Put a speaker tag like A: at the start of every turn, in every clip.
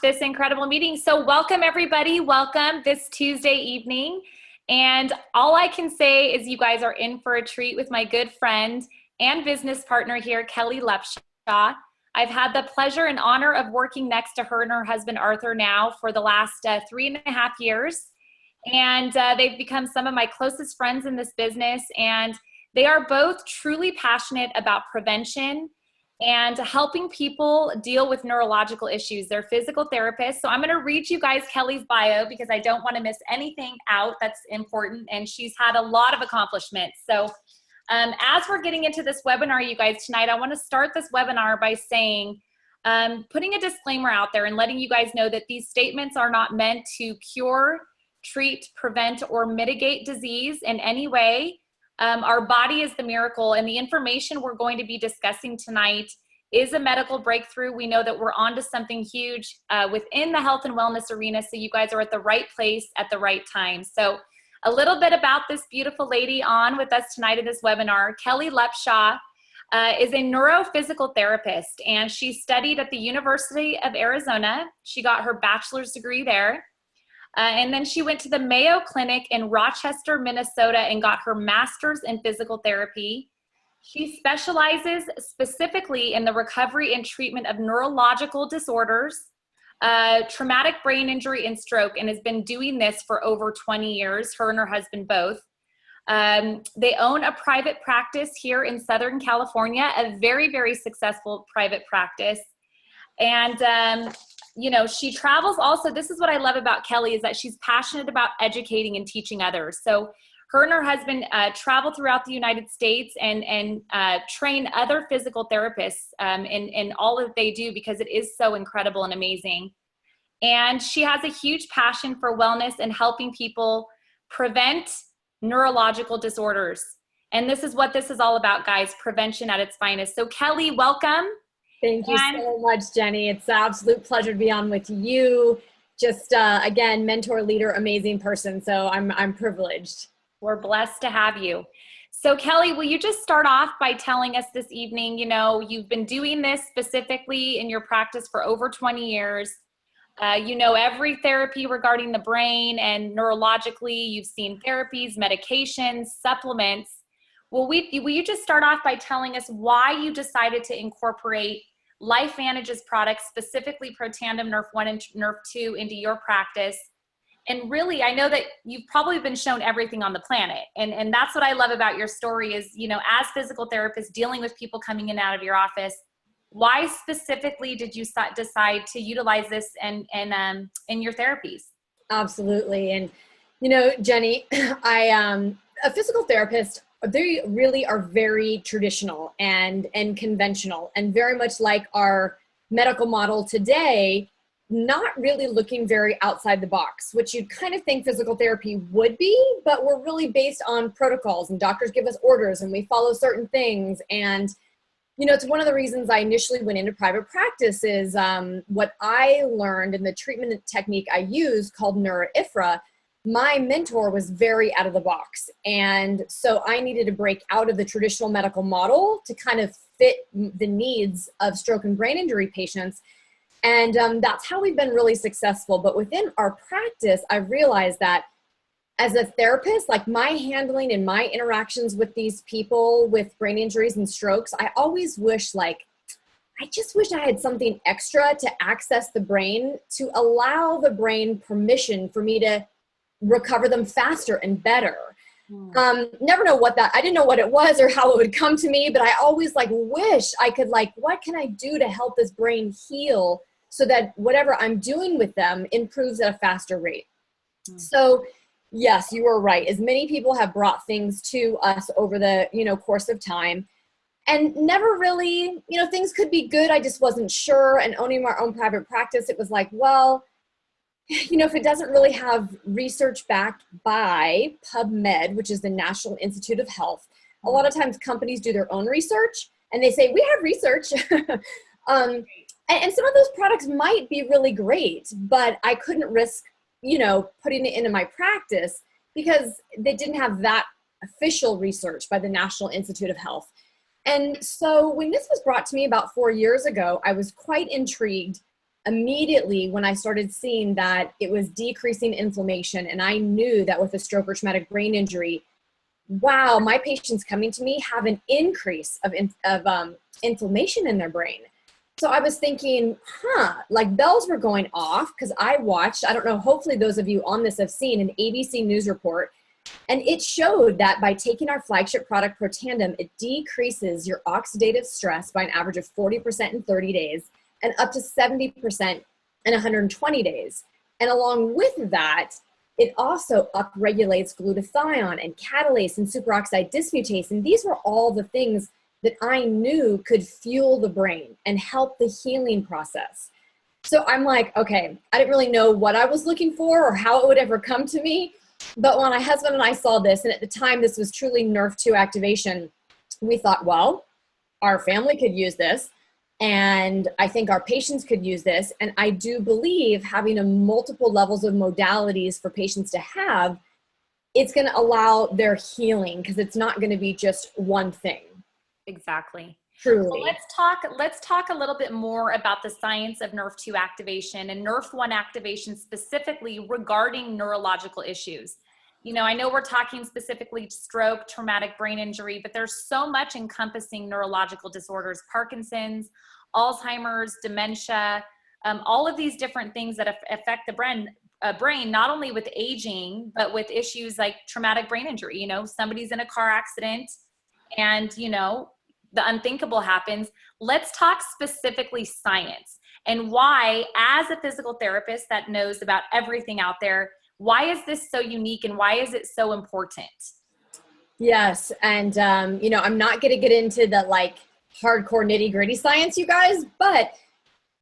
A: this incredible meeting. So welcome everybody, welcome this Tuesday evening. And all I can say is you guys are in for a treat with my good friend and business partner here, Kellie Lepshaw. I've had the pleasure and honor of working next to her and her husband Arthur now for the last 3.5 years. And they've become some of my closest friends in this business. And they are both truly passionate about prevention and helping people deal with neurological issues. They're physical therapists. So I'm going to read you guys Kellie's bio because I don't want to miss anything out that's important. And she's had a lot of accomplishments. So as we're getting into this webinar, you guys, tonight, I want to start this webinar by saying, putting a disclaimer out there and letting you guys know that these statements are not meant to cure, treat, prevent, or mitigate disease in any way. Our body is the miracle, and the information we're going to be discussing tonight is a medical breakthrough. We know that we're onto something huge within the health and wellness arena, so you guys are at the right place at the right time. So a little bit about this beautiful lady on with us tonight in this webinar. Kellie Lepshaw is a neurophysical therapist, and she studied at the University of Arizona. She got her bachelor's degree there. And then she went to the Mayo Clinic in Rochester, Minnesota, and got her master's in physical therapy. She specializes specifically in the recovery and treatment of neurological disorders, traumatic brain injury, and stroke, and has been doing this for over 20 years, her and her husband both. They own a private practice here in Southern California, a very, very successful private practice. And you know, she travels also. This is what I love about Kellie, is that she's passionate about educating and teaching others. So her and her husband travel throughout the United States and train other physical therapists in all that they do, because it is so incredible and amazing. And she has a huge passion for wellness and helping people prevent neurological disorders. And this is what this is all about, guys, prevention at its finest. So Kellie, welcome.
B: Thank you so much, Jenny. It's an absolute pleasure to be on with you. Just, again, mentor, leader, amazing person. So I'm privileged.
A: We're blessed to have you. So Kellie, will you just start off by telling us this evening, you know, you've been doing this specifically in your practice for over 20 years. You know every therapy regarding the brain, and neurologically, you've seen therapies, medications, supplements. Will you just start off by telling us why you decided to incorporate LifeVantage's products, specifically Protandim Nerf 1 and Nerf 2, into your practice? And really, I know that you've probably been shown everything on the planet. And that's what I love about your story is, you know, as physical therapists dealing with people coming in and out of your office, why specifically did you decide to utilize this in your therapies?
B: Absolutely. And, you know, Jenny, a physical therapist, they really are very traditional and conventional, and very much like our medical model today, not really looking very outside the box, which you'd kind of think physical therapy would be, but we're really based on protocols, and doctors give us orders and we follow certain things. And, you know, it's one of the reasons I initially went into private practice is what I learned in the treatment technique I use called Neuro. My mentor was very out of the box. And so I needed to break out of the traditional medical model to kind of fit the needs of stroke and brain injury patients. And that's how we've been really successful. But within our practice, I realized that as a therapist, like my handling and my interactions with these people with brain injuries and strokes, I always wish, I just wish I had something extra to access the brain, to allow the brain permission for me to recover them faster and better. Never know what I didn't know what it was or how it would come to me, but I always wish I could what can I do to help this brain heal so that whatever I'm doing with them improves at a faster rate. So yes, you are right. As many people have brought things to us over the, course of time, and never really, things could be good. I just wasn't sure. And owning my own private practice, it was if it doesn't really have research backed by PubMed, which is the National Institute of Health, a lot of times companies do their own research and they say, we have research. And some of those products might be really great, but I couldn't risk, putting it into my practice because they didn't have that official research by the National Institute of Health. And so when this was brought to me about 4 years ago, I was quite intrigued immediately when I started seeing that it was decreasing inflammation, and I knew that with a stroke or traumatic brain injury, wow, my patients coming to me have an increase of inflammation in their brain. So I was thinking, like bells were going off, because I watched, I don't know, hopefully those of you on this have seen an ABC News report, and it showed that by taking our flagship product Protandim, it decreases your oxidative stress by an average of 40% in 30 days and up to 70% in 120 days. And along with that, it also upregulates glutathione and catalase and superoxide dismutase. And these were all the things that I knew could fuel the brain and help the healing process. So I'm like, okay, I didn't really know what I was looking for or how it would ever come to me. But when my husband and I saw this, and at the time this was truly NRF2 activation, we thought, well, our family could use this. And I think our patients could use this. And I do believe having a multiple levels of modalities for patients to have, it's going to allow their healing, because it's not going to be just one thing.
A: Exactly.
B: Truly.
A: Well, let's talk a little bit more about the science of NRF2 activation and NRF1 activation specifically regarding neurological issues. You know, I know we're talking specifically stroke, traumatic brain injury, but there's so much encompassing neurological disorders, Parkinson's, Alzheimer's, dementia, all of these different things that affect the brain, not only with aging, but with issues like traumatic brain injury. You know, somebody's in a car accident and, you know, the unthinkable happens. Let's talk specifically science and why, as a physical therapist that knows about everything out there, why is this so unique and why is it so important?
B: Yes. And, you know, I'm not going to get into the like hardcore nitty gritty science, you guys, but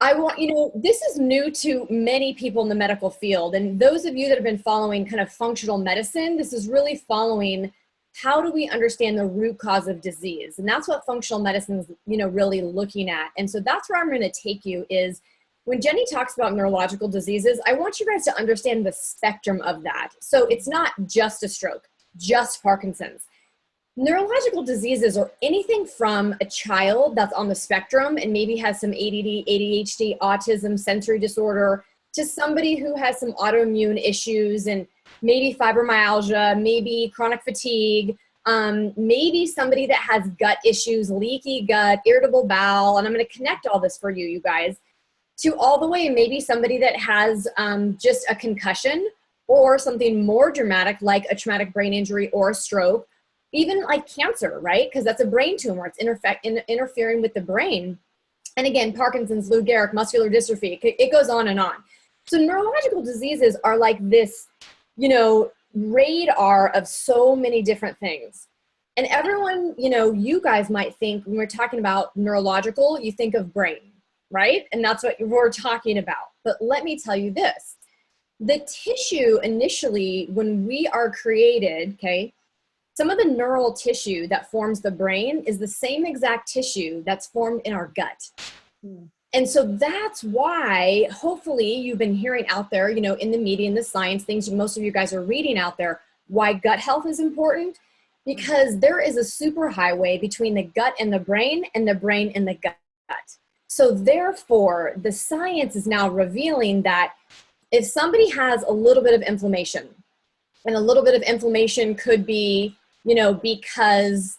B: I want, you know, this is new to many people in the medical field. And those of you that have been following kind of functional medicine, this is really following how do we understand the root cause of disease? And that's what functional medicine is, you know, really looking at. And so that's where I'm going to take you is when Jenny talks about neurological diseases, I want you guys to understand the spectrum of that. So it's not just a stroke, just Parkinson's. Neurological diseases are anything from a child that's on the spectrum and maybe has some ADD, ADHD, autism, sensory disorder, to somebody who has some autoimmune issues and maybe fibromyalgia, maybe chronic fatigue, maybe somebody that has gut issues, leaky gut, irritable bowel, and I'm going to connect all this for you, you guys, to all the way maybe somebody that has just a concussion or something more dramatic like a traumatic brain injury or a stroke, even like cancer, right? Because that's a brain tumor. It's interfering with the brain. And again, Parkinson's, Lou Gehrig's, muscular dystrophy, it goes on and on. So neurological diseases are like this, you know, radar of so many different things. And everyone, you know, you guys might think when we're talking about neurological, you think of brain, right? And that's what we're talking about. But let me tell you this, the tissue initially, when we are created, okay, some of the neural tissue that forms the brain is the same exact tissue that's formed in our gut. And so that's why, hopefully, you've been hearing out there, you know, in the media, in the science, things most of you guys are reading out there, why gut health is important, because there is a superhighway between the gut and the brain and the gut. So therefore, the science is now revealing that if somebody has a little bit of inflammation, and a little bit of inflammation could be, you know, because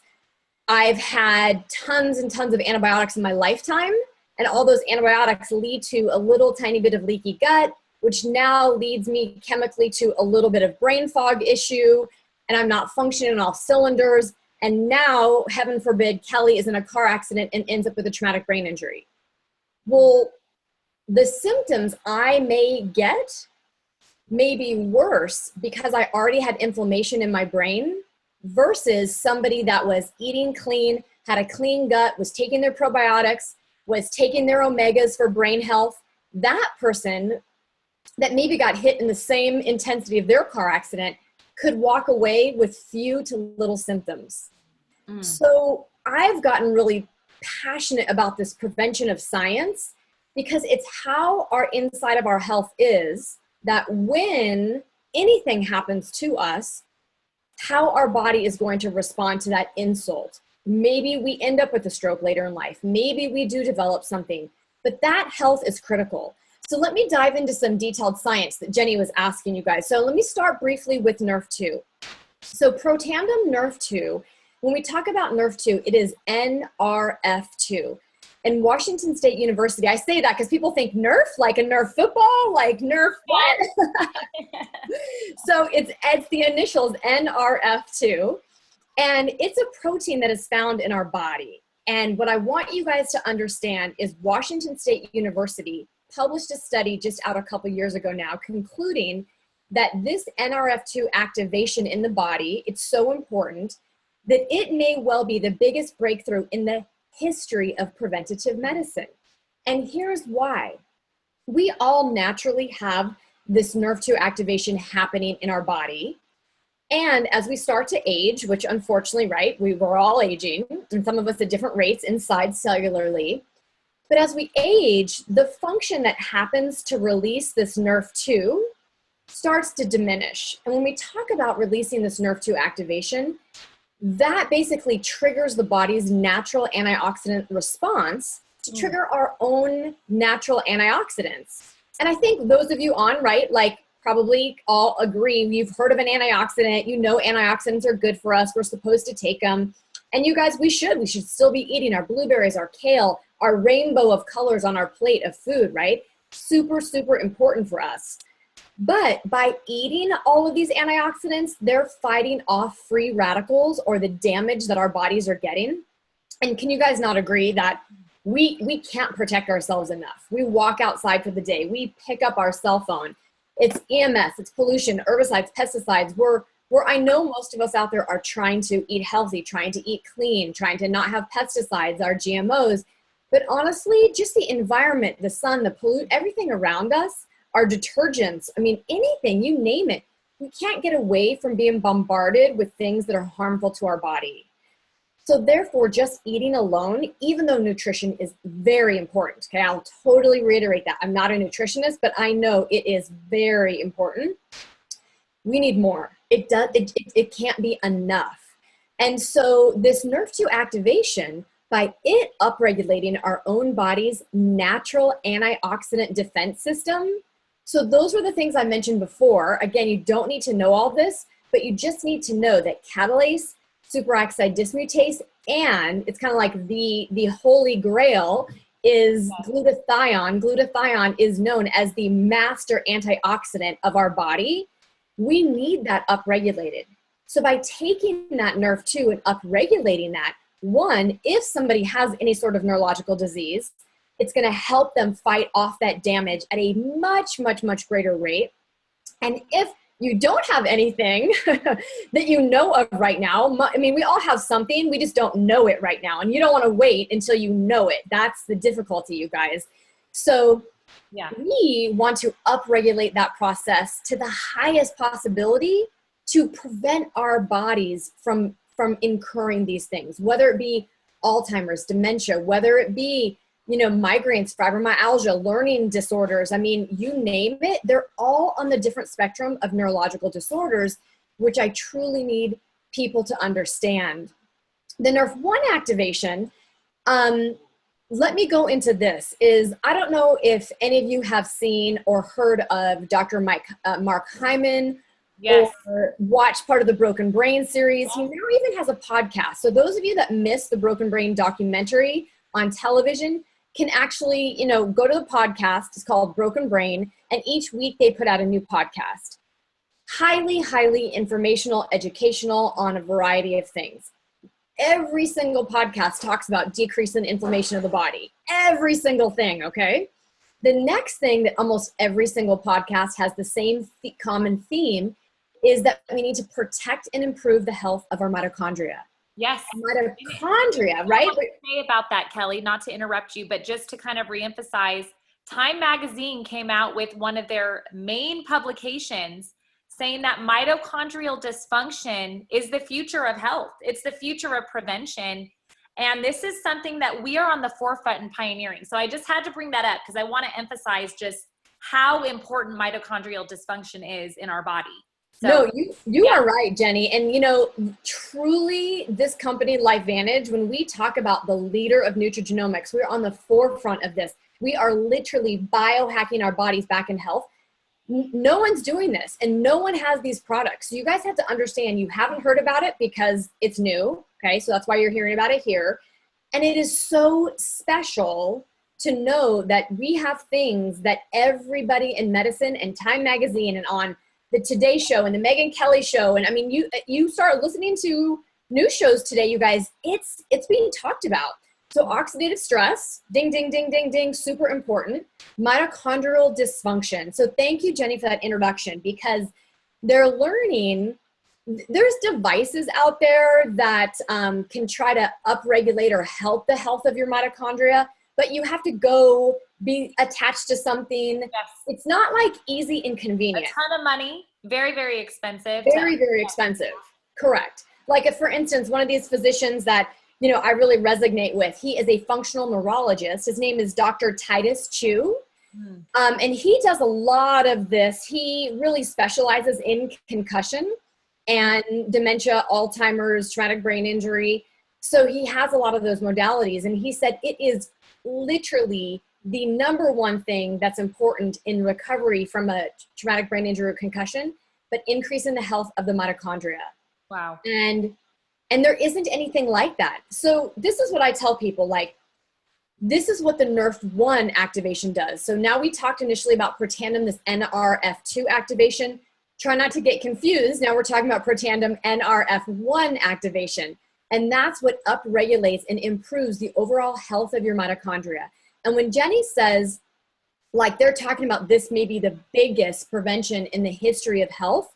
B: I've had tons and tons of antibiotics in my lifetime, and all those antibiotics lead to a little tiny bit of leaky gut, which now leads me chemically to a little bit of brain fog issue, and I'm not functioning on all cylinders. And now, heaven forbid, Kelly is in a car accident and ends up with a traumatic brain injury. Well, the symptoms I may get may be worse because I already had inflammation in my brain versus somebody that was eating clean, had a clean gut, was taking their probiotics, was taking their omegas for brain health. That person that maybe got hit in the same intensity of their car accident could walk away with few to little symptoms. So I've gotten really passionate about this prevention of science because it's how our inside of our health is that when anything happens to us, how our body is going to respond to that insult. Maybe we end up with a stroke later in life. Maybe we do develop something, but that health is critical. So let me dive into some detailed science that Jenny was asking you guys. So let me start briefly with NRF2. So protandem NRF2, when we talk about NRF2, it is NRF2. In Washington State University, I say that because people think Nerf, like a Nerf football, like Nerf what? So it's the initials NRF2, and it's a protein that is found in our body. And what I want you guys to understand is Washington State University published a study just out a couple years ago now, concluding that this NRF2 activation in the body, it's so important that it may well be the biggest breakthrough in the history of preventative medicine. And here's why. We all naturally have this NRF2 activation happening in our body. And as we start to age, which unfortunately, right, we were all aging, and some of us at different rates inside cellularly. But as we age, the function that happens to release this NRF2 starts to diminish. And when we talk about releasing this NRF2 activation, that basically triggers the body's natural antioxidant response to trigger our own natural antioxidants. And I think those of you on, right, like probably all agree, you've heard of an antioxidant, you know antioxidants are good for us, we're supposed to take them. And you guys, we should still be eating our blueberries, our kale, our rainbow of colors on our plate of food, right? Super, super important for us. But by eating all of these antioxidants, they're fighting off free radicals or the damage that our bodies are getting. And can you guys not agree that we can't protect ourselves enough? We walk outside for the day. We pick up our cell phone. It's EMS, it's pollution, herbicides, pesticides. I know most of us out there are trying to eat healthy, trying to eat clean, trying to not have pesticides, our GMOs. But honestly, just the environment, the sun, the pollute, everything around us, our detergents, I mean, anything, you name it. We can't get away from being bombarded with things that are harmful to our body. So therefore, just eating alone, even though nutrition is very important, okay, I'll totally reiterate that. I'm not a nutritionist, but I know it is very important. We need more. It can't be enough. And so this NRF2 activation, by it upregulating our own body's natural antioxidant defense system. So those were the things I mentioned before. Again, you don't need to know all this, but you just need to know that catalase, superoxide dismutase, and it's kind of like the holy grail is glutathione. Glutathione is known as the master antioxidant of our body. We need that upregulated. So by taking that NRF2 and upregulating that, one, if somebody has any sort of neurological disease, it's going to help them fight off that damage at a much, much, much greater rate. And if you don't have anything that you know of right now, I mean, we all have something, we just don't know it right now. And you don't want to wait until you know it. That's the difficulty, you guys. So we want to upregulate that process to the highest possibility to prevent our bodies from incurring these things, whether it be Alzheimer's, dementia, whether it be, migraines, fibromyalgia, learning disorders. I mean, you name it, they're all on the different spectrum of neurological disorders, which I truly need people to understand. The NRF1 activation, let me go into this, I don't know if any of you have seen or heard of Dr. Mark Hyman, or watch part of the Broken Brain series. He now even has a podcast. So those of you that missed the Broken Brain documentary on television can actually, go to the podcast. It's called Broken Brain. And each week they put out a new podcast. Highly, highly informational, educational on a variety of things. Every single podcast talks about decreasing inflammation of the body. Every single thing, okay? The next thing that almost every single podcast has the same common theme is that we need to protect and improve the health of our mitochondria.
A: Yes.
B: Mitochondria, right?
A: What to say about that, Kelly, not to interrupt you, but just to kind of reemphasize, Time Magazine came out with one of their main publications saying that mitochondrial dysfunction is the future of health. It's the future of prevention. And this is something that we are on the forefront in pioneering. So I just had to bring that up because I want to emphasize just how important mitochondrial dysfunction is in our body. So,
B: no, you are right, Jenny. And, truly this company, LifeVantage, when we talk about the leader of nutrigenomics, we're on the forefront of this. We are literally biohacking our bodies back in health. No one's doing this, and no one has these products. So you guys have to understand, you haven't heard about it because it's new. Okay. So that's why you're hearing about it here. And it is so special to know that we have things that everybody in medicine and Time Magazine and on the Today Show and the Megyn Kelly Show. And I mean, you start listening to news shows today, you guys, it's being talked about. So oxidative stress, ding, ding, ding, ding, ding, super important. Mitochondrial dysfunction. So thank you, Jenny, for that introduction, because they're learning, there's devices out there that can try to upregulate or help the health of your mitochondria, but you have to go be attached to something.
A: Yes.
B: It's not like easy and convenient.
A: A ton of money, very, very expensive.
B: Very, very expensive. Correct. Like if, for instance, one of these physicians that, you know, I really resonate with, he is a functional neurologist. His name is Dr. Titus Chu. And he does a lot of this. He really specializes in concussion and dementia, Alzheimer's, traumatic brain injury. So he has a lot of those modalities. And he said it is literally the number one thing that's important in recovery from a traumatic brain injury or concussion, but increasing the health of the mitochondria.
A: Wow.
B: And there isn't anything like that. So this is what I tell people, like, this is what the NRF1 activation does. So now we talked initially about Protandim, this NRF2 activation. Try not to get confused. Now we're talking about Protandim NRF1 activation. And that's what upregulates and improves the overall health of your mitochondria. And when Jenny says, like, they're talking about this may be the biggest prevention in the history of health,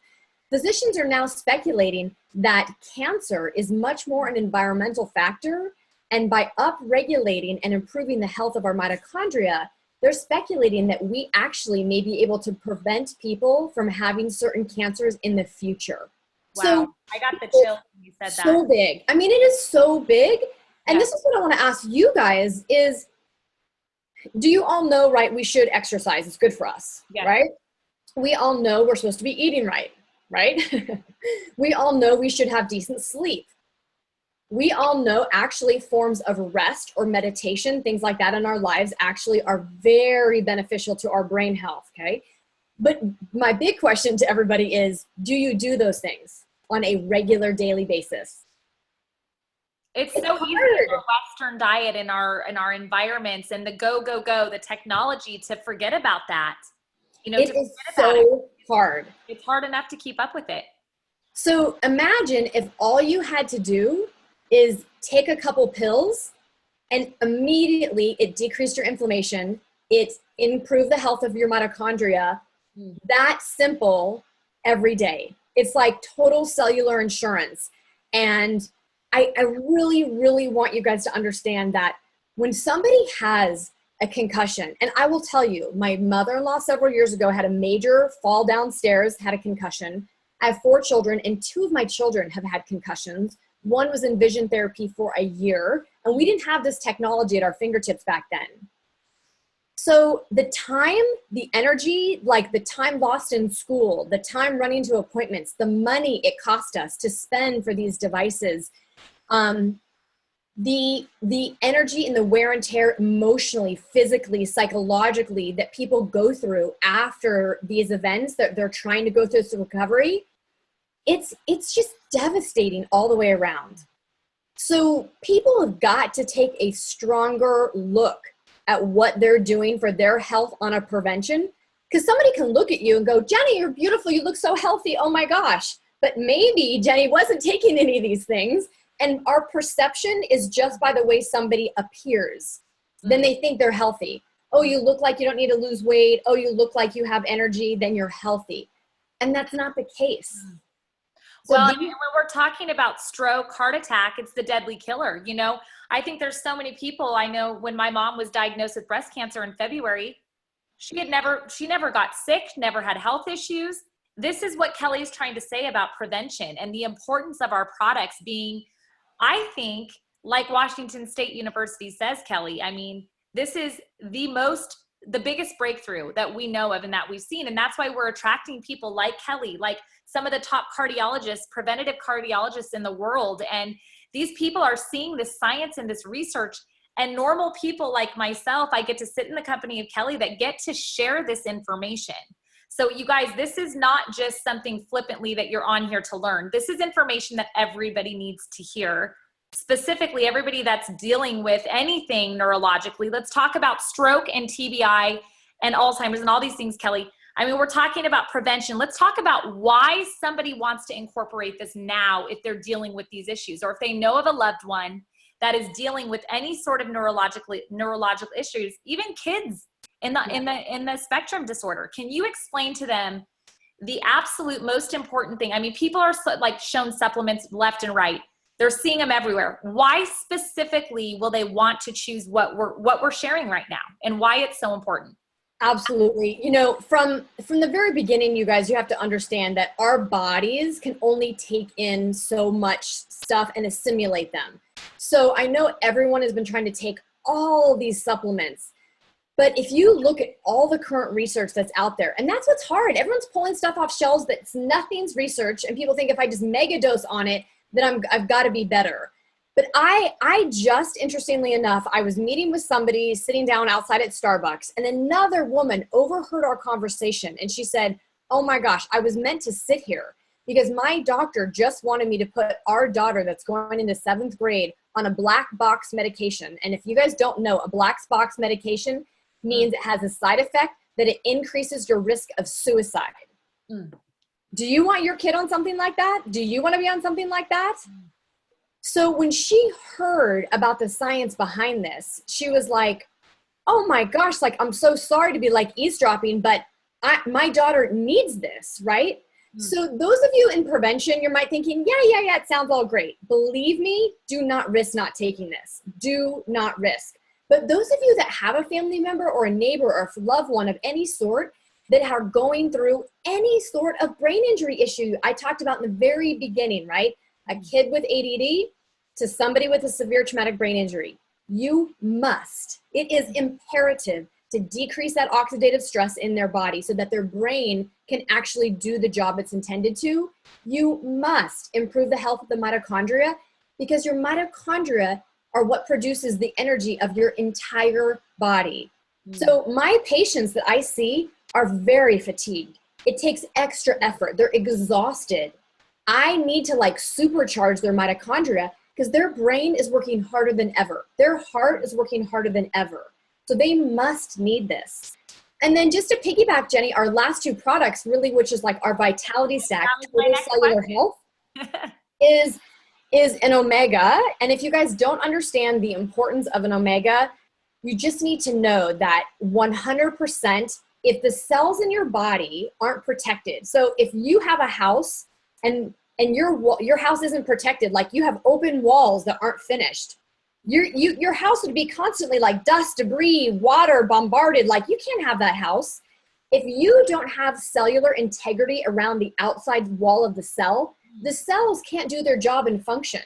B: physicians are now speculating that cancer is much more an environmental factor. And by upregulating and improving the health of our mitochondria, they're speculating that we actually may be able to prevent people from having certain cancers in the future.
A: Wow.
B: So
A: I got the chill when you said that.
B: So big. I mean, it is so big. And this is what I want to ask you guys is, do you all know, right, we should exercise. It's good for us, right? We all know we're supposed to be eating right? We all know we should have decent sleep. We all know actually forms of rest or meditation, things like that in our lives actually are very beneficial to our brain health, okay? But my big question to everybody is, do you do those things on a regular daily basis?
A: It's so easy in our Western diet, in our environments, and the go, the technology, to forget about that. You know,
B: it is so hard.
A: It's hard enough to keep up with it.
B: So imagine if all you had to do is take a couple pills and immediately it decreased your inflammation, it improved the health of your mitochondria. That simple every day. It's like total cellular insurance. And I really, really want you guys to understand that when somebody has a concussion, and I will tell you, my mother-in-law several years ago had a major fall downstairs, had a concussion. I have 4 children, and 2 of my children have had concussions. One was in vision therapy for a year, and we didn't have this technology at our fingertips back then. So the time, the energy, like the time lost in school, the time running to appointments, the money it cost us to spend for these devices, the energy and the wear and tear emotionally, physically, psychologically that people go through after these events that they're trying to go through this recovery, it's just devastating all the way around. So people have got to take a stronger look at what they're doing for their health on a prevention. Because somebody can look at you and go, Jenny, you're beautiful. You look so healthy. Oh my gosh. But maybe Jenny wasn't taking any of these things. And our perception is just by the way somebody appears. Then they think they're healthy. Oh, you look like you don't need to lose weight. Oh, you look like you have energy. Then you're healthy. And that's not the case. So
A: well, when we're talking about stroke, heart attack, it's the deadly killer. You know, I think there's so many people. I know when my mom was diagnosed with breast cancer in February, she never got sick, never had health issues. This is what Kelly's trying to say about prevention and the importance of our products being, I think, like Washington State University says, Kelly, I mean, this is the biggest breakthrough that we know of and that we've seen. And that's why we're attracting people like Kelly, like some of the top cardiologists, preventative cardiologists in the world. And these people are seeing this science and this research, And normal people like myself, I get to sit in the company of Kellie that get to share this information. So you guys, this is not just something flippantly that you're on here to learn. This is information that everybody needs to hear, specifically everybody that's dealing with anything neurologically. Let's talk about stroke and TBI and Alzheimer's and all these things, Kellie. I mean, we're talking about prevention. Let's talk about why somebody wants to incorporate this now if they're dealing with these issues, or if they know of a loved one that is dealing with any sort of neurological issues, even kids in the spectrum disorder. Can you explain to them the absolute most important thing? I mean, people are like shown supplements left and right. They're seeing them everywhere. Why specifically will they want to choose what we're sharing right now, and why it's so important?
B: Absolutely. You know, from the very beginning, you guys, you have to understand that our bodies can only take in so much stuff and assimilate them. So I know everyone has been trying to take all these supplements, but if you look at all the current research that's out there, and that's what's hard, everyone's pulling stuff off shelves that's nothing's research, and people think if I just mega dose on it, then I've got to be better. But I just, interestingly enough, I was meeting with somebody sitting down outside at Starbucks, and another woman overheard our conversation, and she said, oh my gosh, I was meant to sit here because my doctor just wanted me to put our daughter that's going into 7th grade on a black box medication. And if you guys don't know, a black box medication means it has a side effect that it increases your risk of suicide. Do you want your kid on something like that? Do you want to be on something like that? So when she heard about the science behind this, she was like, oh my gosh, like, I'm so sorry to be like eavesdropping, but my daughter needs this, right? So those of you in prevention, you might thinking, yeah, it sounds all great. Believe me, do not risk not taking this. Do not risk. But those of you that have a family member or a neighbor or a loved one of any sort that are going through any sort of brain injury issue, I talked about in the very beginning, right? A kid with ADD to somebody with a severe traumatic brain injury. You must, it is imperative to decrease that oxidative stress in their body so that their brain can actually do the job it's intended to. You must improve the health of the mitochondria because your mitochondria are what produces the energy of your entire body. So my patients that I see are very fatigued. It takes extra effort. They're exhausted. I need to like supercharge their mitochondria because their brain is working harder than ever. Their heart is working harder than ever. So they must need this. And then just to piggyback, Jenny, our last 2 products really, which is like our Vitality Stack, Total Cellular Health, is an omega. And if you guys don't understand the importance of an omega, you just need to know that 100%, if the cells in your body aren't protected, so if you have a house and your house isn't protected, like you have open walls that aren't finished, your house would be constantly like dust, debris, water, bombarded. Like you can't have that house. If you don't have cellular integrity around the outside wall of the cells can't do their job and function.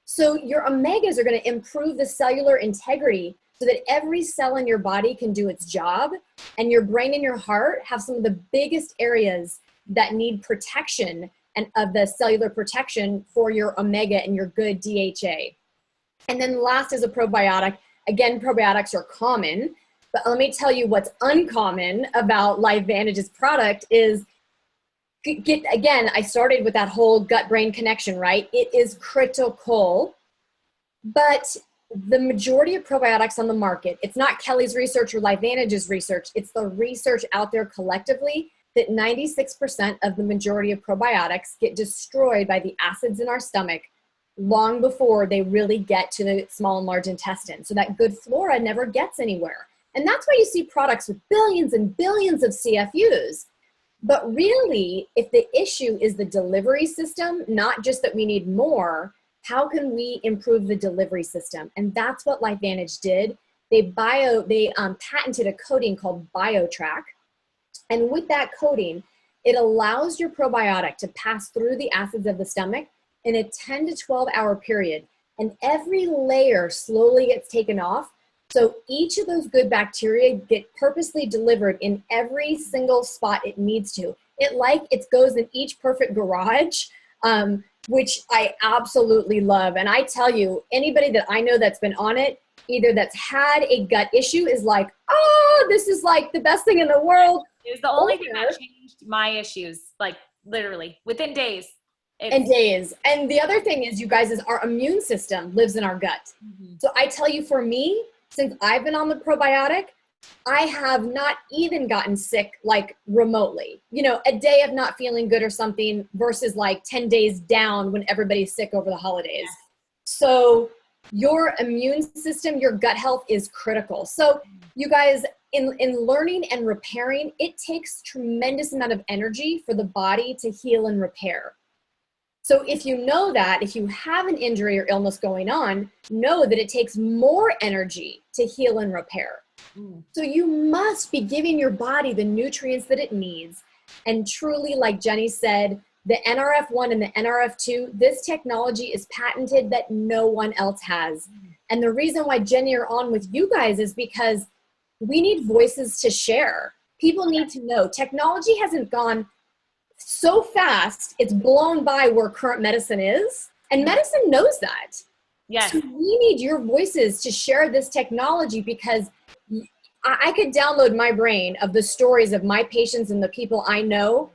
B: So your omegas are going to improve the cellular integrity so that every cell in your body can do its job, and your brain and your heart have some of the biggest areas that need protection and of the cellular protection for your omega and your good DHA. And then last is a probiotic. Again, probiotics are common, but let me tell you what's uncommon about LifeVantage's product is, again, I started with that whole gut-brain connection, right? It is critical, but the majority of probiotics on the market, it's not Kellie's research or LifeVantage's research, it's the research out there collectively that 96% of the majority of probiotics get destroyed by the acids in our stomach long before they really get to the small and large intestine. So that good flora never gets anywhere. And that's why you see products with billions and billions of CFUs. But really, if the issue is the delivery system, not just that we need more, how can we improve the delivery system? And that's what LifeVantage did. They patented a coating called BioTrack. And with that coating, it allows your probiotic to pass through the acids of the stomach in a 10 to 12 hour period. And every layer slowly gets taken off. So each of those good bacteria get purposely delivered in every single spot it needs to. It goes in each perfect garage, which I absolutely love. And I tell you, anybody that I know that's been on it either that's had a gut issue is like, oh, this is like the best thing in the world.
A: It was the only thing that changed my issues, like literally within days.
B: And days. And the other thing is, you guys, is our immune system lives in our gut. So I tell you, for me, since I've been on the probiotic, I have not even gotten sick like remotely. You know, a day of not feeling good or something versus like 10 days down when everybody's sick over the holidays. So your immune system, your gut health is critical. So you guys, in learning and repairing, it takes tremendous amount of energy for the body to heal and repair. So if you know that, if you have an injury or illness going on, know that it takes more energy to heal and repair. So you must be giving your body the nutrients that it needs. And truly, like Jenny said, the NRF1 and the NRF2, this technology is patented that no one else has. And the reason why Jenny are on with you guys is because we need voices to share. People need to know. Technology hasn't gone so fast, it's blown by where current medicine is. And medicine knows that.
A: Yes.
B: So we need your voices to share this technology, because I could download my brain of the stories of my patients and the people I know,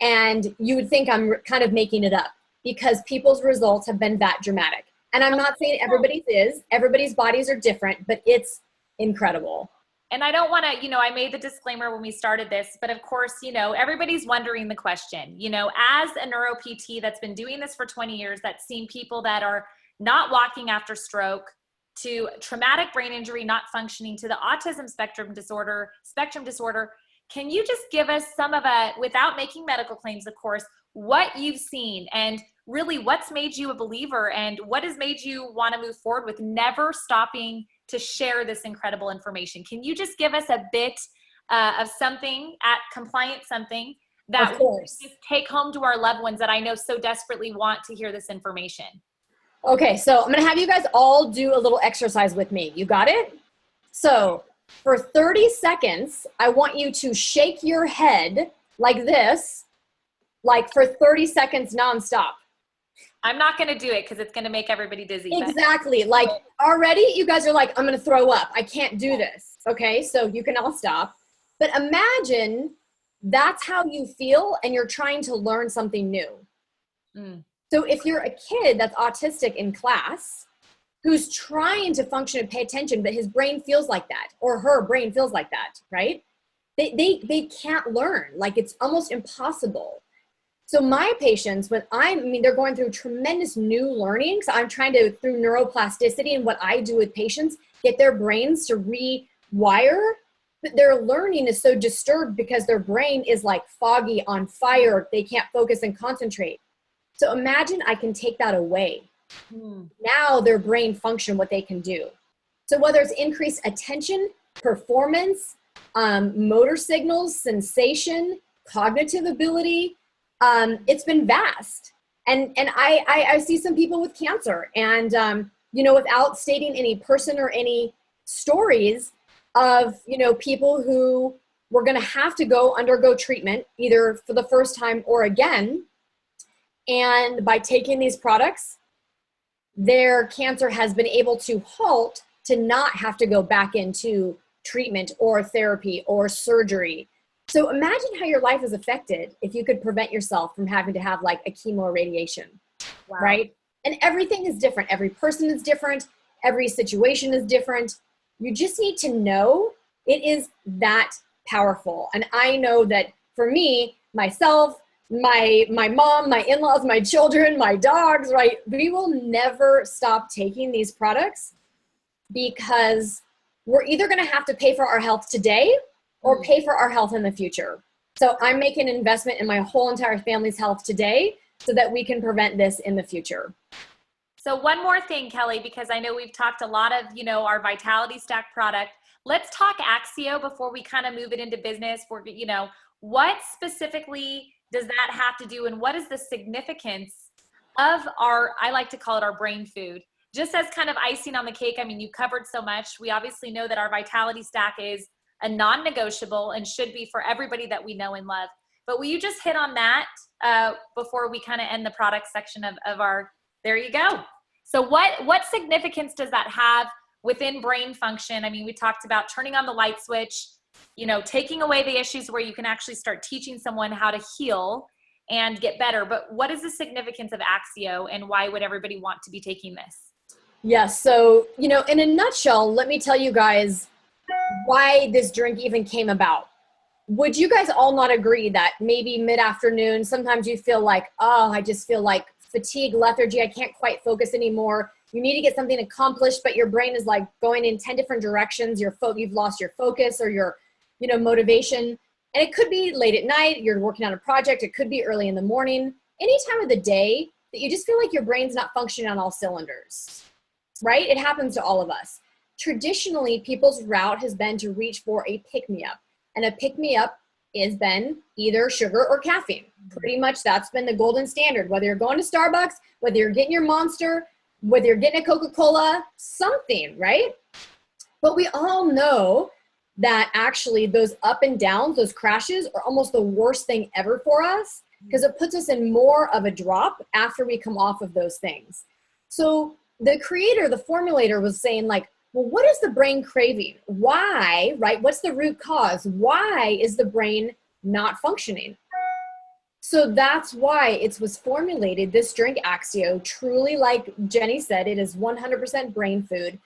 B: and you would think I'm kind of making it up, because people's results have been that dramatic. And I'm not saying everybody's is. Everybody's bodies are different, but it's incredible.
A: And I don't want to, I made the disclaimer when we started this, but of course, everybody's wondering the question, as a neuro PT that's been doing this for 20 years, that's seen people that are not walking after stroke, to traumatic brain injury, not functioning, to the autism spectrum disorder. Can you just give us some of without making medical claims, of course, what you've seen and really what's made you a believer and what has made you want to move forward with never stopping to share this incredible information? Can you just give us a bit of something something that we can just take home to our loved ones that I know so desperately want to hear this information?
B: Okay, so I'm going to have you guys all do a little exercise with me. You got it? So for 30 seconds, I want you to shake your head like this, like for 30 seconds nonstop.
A: I'm not going to do it because it's going to make everybody dizzy.
B: Exactly. Like already you guys are like, I'm going to throw up. I can't do this. Okay, so you can all stop. But imagine that's how you feel and you're trying to learn something new. So if you're a kid that's autistic in class, who's trying to function and pay attention, but his brain feels like that, or her brain feels like that, right? They can't learn. Like, it's almost impossible. So my patients, they're going through tremendous new learning. So I'm trying to, through neuroplasticity and what I do with patients, get their brains to rewire. But their learning is so disturbed because their brain is like foggy, on fire. They can't focus and concentrate. So imagine I can take that away. Now their brain function, what they can do. So whether it's increased attention, performance, motor signals, sensation, cognitive ability, it's been vast. And I see some people with cancer, and without stating any person or any stories of people who were going to have to undergo treatment either for the first time or again. And by taking these products, their cancer has been able to halt, to not have to go back into treatment or therapy or surgery. So imagine how your life is affected if you could prevent yourself from having to have like a chemo or radiation, right? And everything is different. Every person is different. Every situation is different. You just need to know it is that powerful. And I know that for me, myself, my mom, my in-laws, my children, my dogs, right? We will never stop taking these products, because we're either going to have to pay for our health today or pay for our health in the future. So I'm making an investment in my whole entire family's health today so that we can prevent this in the future.
A: So one more thing, Kelly, because I know we've talked a lot of, our Vitality Stack product. Let's talk Axio before we kind of move it into business. What specifically does that have to do, and what is the significance of I like to call it our brain food? Just as kind of icing on the cake, you covered so much. We obviously know that our Vitality Stack is a non-negotiable and should be for everybody that we know and love. But will you just hit on that before we kind of end the product section of our, there you go. So what significance does that have within brain function. I mean, we talked about turning on the light switch, you know, taking away the issues where you can actually start teaching someone how to heal and get better. But what is the significance of Axio, and why would everybody want to be taking this?
B: Yes. So, you know, in a nutshell, let me tell you guys why this drink even came about. Would you guys all not agree that maybe mid-afternoon, sometimes you feel like, oh, I just feel like fatigue, lethargy, I can't quite focus anymore. You need to get something accomplished, but your brain is like going in 10 different directions. You've lost your focus or your, you know, motivation. And it could be late at night, you're working on a project. It could be early in the morning, any time of the day that you just feel like your brain's not functioning on all cylinders, right? It happens to all of us. Traditionally, people's route has been to reach for a pick-me-up. And a pick-me-up has been either sugar or caffeine. Pretty much that's been the golden standard. Whether you're going to Starbucks, whether you're getting your Monster, whether you're getting a Coca-Cola, something, right? But we all know that actually those up and downs, those crashes are almost the worst thing ever for us, because it puts us in more of a drop after we come off of those things. So the creator, the formulator was saying like, well, what is the brain craving? Why, right? What's the root cause? Why is the brain not functioning? So that's why it was formulated, this drink Axio, truly, like Jenny said, it is 100% brain food.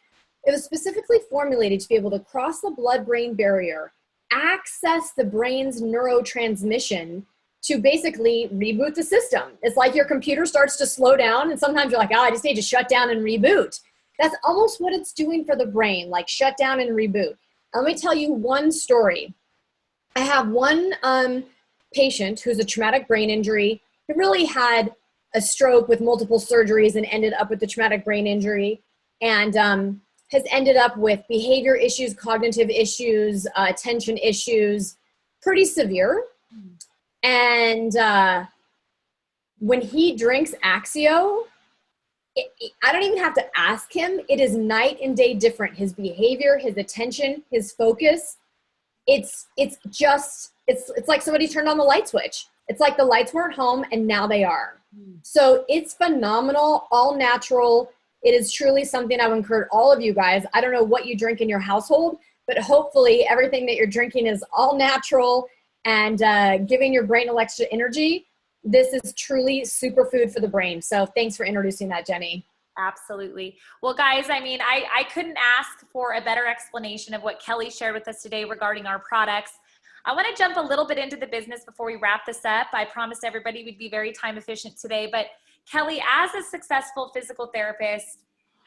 B: It was specifically formulated to be able to cross the blood-brain barrier, access the brain's neurotransmission to basically reboot the system. It's like your computer starts to slow down, and sometimes you're like, oh, I just need to shut down and reboot. That's almost what it's doing for the brain, like shut down and reboot. Let me tell you one story. I have one patient who's a traumatic brain injury. He really had a stroke with multiple surgeries and ended up with the traumatic brain injury, and has ended up with behavior issues, cognitive issues, attention issues, pretty severe. And when he drinks Axio, I don't even have to ask him. It is night and day different. His behavior, his attention, his focus. It's like somebody turned on the light switch. It's like the lights weren't home and now they are. So it's phenomenal, all natural. It is truly something I would encourage all of you guys. I don't know what you drink in your household, but hopefully everything that you're drinking is all natural and giving your brain extra energy. This is truly superfood for the brain. So thanks for introducing that, Jenny.
A: Absolutely. Well, guys, I mean, I couldn't ask for a better explanation of what Kellie shared with us today regarding our products. I want to jump a little bit into the business before we wrap this up. I promised everybody we'd be very time efficient today, but Kellie, as a successful physical therapist,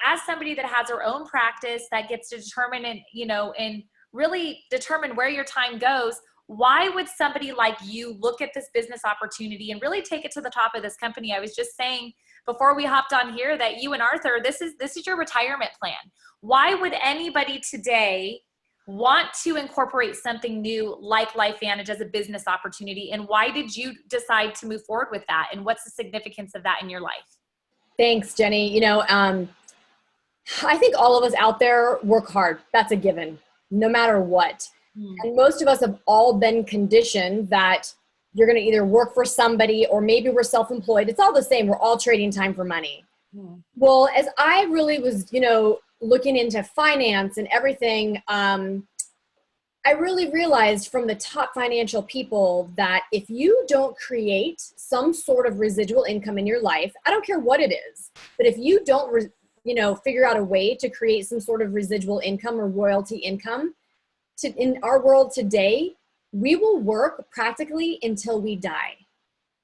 A: as somebody that has her own practice that gets to determine and really determine where your time goes, why would somebody like you look at this business opportunity and really take it to the top of this company? I was just saying before we hopped on here that you and Arthur, this is your retirement plan. Why would anybody today want to incorporate something new like LifeVantage as a business opportunity? And why did you decide to move forward with that? And what's the significance of that in your life?
B: Thanks, Jenny. You know, I think all of us out there work hard. That's a given, no matter what. And most of us have all been conditioned that you're going to either work for somebody or maybe we're self-employed. It's all the same. We're all trading time for money. Well, as I really was, looking into finance and everything, I really realized from the top financial people that if you don't create some sort of residual income in your life, I don't care what it is, but if you don't, figure out a way to create some sort of residual income or royalty income, in our world today, we will work practically until we die.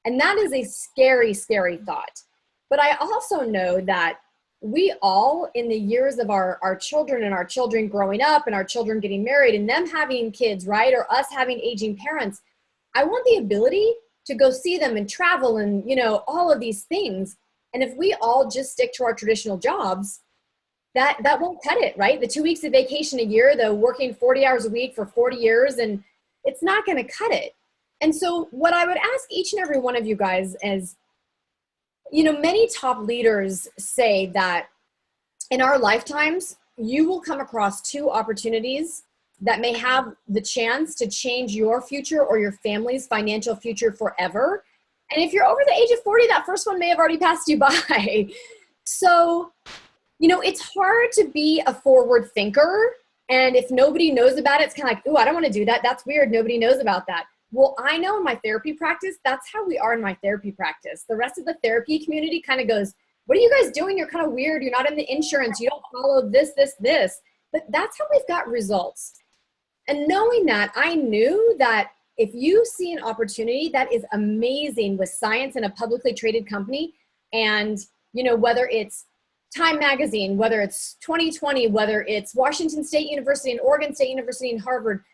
B: And that is a scary, scary thought. But I also know that we all, in the years of our children and our children growing up and our children getting married and them having kids, right? Or us having aging parents, I want the ability to go see them and travel and, all of these things. And if we all just stick to our traditional jobs, that won't cut it, right? The 2 weeks of vacation a year, the working 40 hours a week for 40 years, and it's not going to cut it. And so what I would ask each and every one of you guys is, many top leaders say that in our lifetimes, you will come across two opportunities that may have the chance to change your future or your family's financial future forever. And if you're over the age of 40, that first one may have already passed you by. So You know, it's hard to be a forward thinker. And if nobody knows about it, it's kind of like, ooh, I don't want to do that. That's weird. Nobody knows about that. Well, I know in my therapy practice, that's how we are in my therapy practice. The rest of the therapy community kind of goes, what are you guys doing? You're kind of weird. You're not in the insurance. You don't follow this. But that's how we've got results. And knowing that, I knew that if you see an opportunity that is amazing with science in a publicly traded company, and you know, whether it's Time Magazine, whether it's 2020, whether it's Washington State University and Oregon State University and Harvard,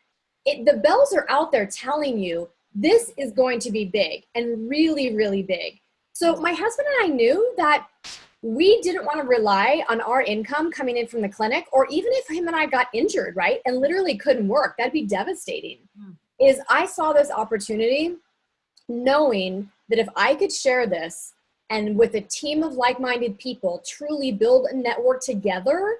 B: the bells are out there telling you this is going to be big and really, really big. So my husband and I knew that we didn't want to rely on our income coming in from the clinic, or even if him and I got injured, right, and literally couldn't work, that'd be devastating. Is I saw this opportunity knowing that if I could share this and with a team of like-minded people truly build a network together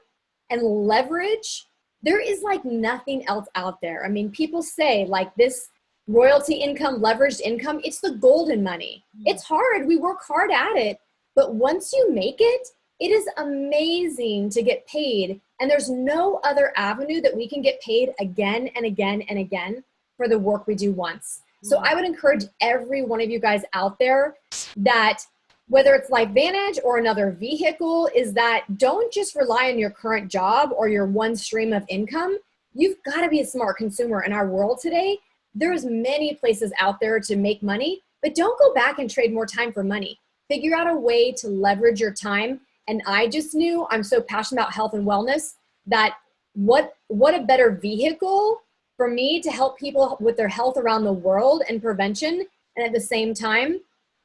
B: and leverage, there is like nothing else out there. I mean, people say like this royalty income, leveraged income, it's the golden money. It's hard. We work hard at it. But once you make it, it is amazing to get paid. And there's no other avenue that we can get paid again and again and again for the work we do once. So I would encourage every one of you guys out there that whether it's LifeVantage or another vehicle, is that don't just rely on your current job or your one stream of income. You've got to be a smart consumer in our world today. There's many places out there to make money, but don't go back and trade more time for money. Figure out a way to leverage your time. And I just knew, I'm so passionate about health and wellness, that what a better vehicle for me to help people with their health around the world and prevention, and at the same time,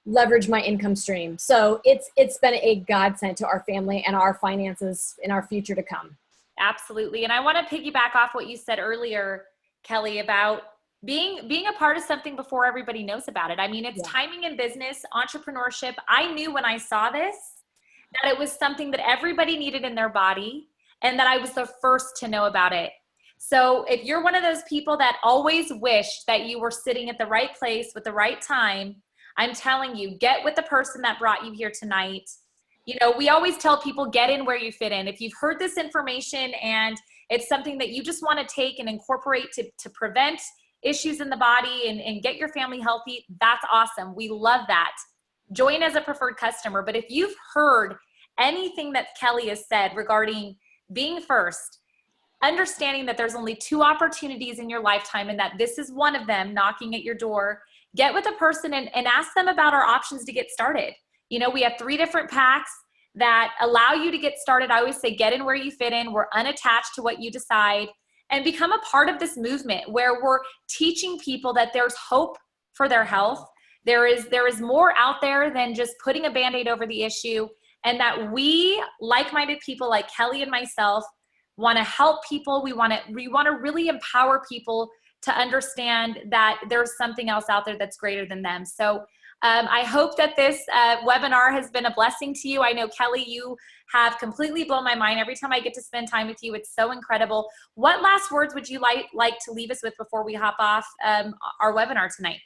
B: leverage my income stream. So it's been a godsend to our family and our finances in our future to come.
A: Absolutely. And I want to piggyback off what you said earlier, Kelly, about being a part of something before everybody knows about it. I mean, it's timing in business, entrepreneurship. I knew when I saw this that it was something that everybody needed in their body and that I was the first to know about it. So if you're one of those people that always wish that you were sitting at the right place with the right time, I'm telling you, get with the person that brought you here tonight. You know, we always tell people, get in where you fit in. If you've heard this information and it's something that you just want to take and incorporate to prevent issues in the body and get your family healthy, that's awesome. We love that. Join as a preferred customer. But if you've heard anything that Kelly has said regarding being first, understanding that there's only 2 opportunities in your lifetime and that this is one of them knocking at your door, get with a person and ask them about our options to get started. You know, we have 3 different packs that allow you to get started. I always say, get in where you fit in. We're unattached to what you decide, and become a part of this movement where we're teaching people that there's hope for their health. There is more out there than just putting a Band-Aid over the issue, and that we, like-minded people like Kelly and myself, want to help people. We want to really empower people to understand that there's something else out there that's greater than them. So I hope that this webinar has been a blessing to you. I know, Kelly, you have completely blown my mind. Every time I get to spend time with you, it's so incredible. What last words would you like to leave us with before we hop off our webinar tonight?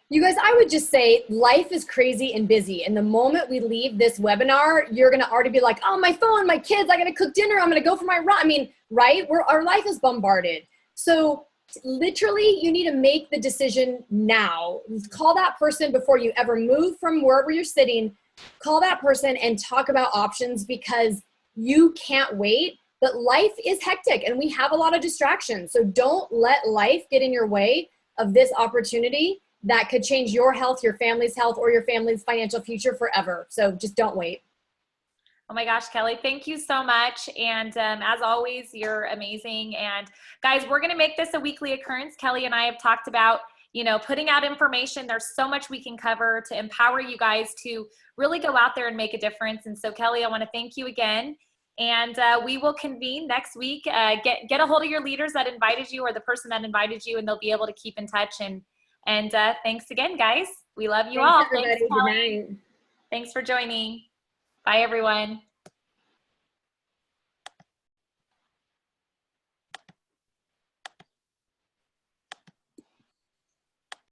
B: You guys, I would just say life is crazy and busy. And the moment we leave this webinar, you're going to already be like, oh, my phone, my kids, I got to cook dinner. I'm going to go for my run. I mean, right? Our life is bombarded. So literally, you need to make the decision now. Call that person before you ever move from wherever you're sitting. Call that person and talk about options, because you can't wait. But life is hectic and we have a lot of distractions. So don't let life get in your way of this opportunity that could change your health, your family's health, or your family's financial future forever. So just don't wait.
A: Oh my gosh, Kelly, thank you so much. And as always, you're amazing. And guys, we're going to make this a weekly occurrence. Kelly and I have talked about, you know, putting out information. There's so much we can cover to empower you guys to really go out there and make a difference. And so, Kelly, I want to thank you again. And we will convene next week. Get a hold of your leaders that invited you, or the person that invited you, and they'll be able to keep in touch. And thanks again, guys. We love you all.
B: Thanks, everybody. Good night.
A: Thanks for joining. Bye, everyone.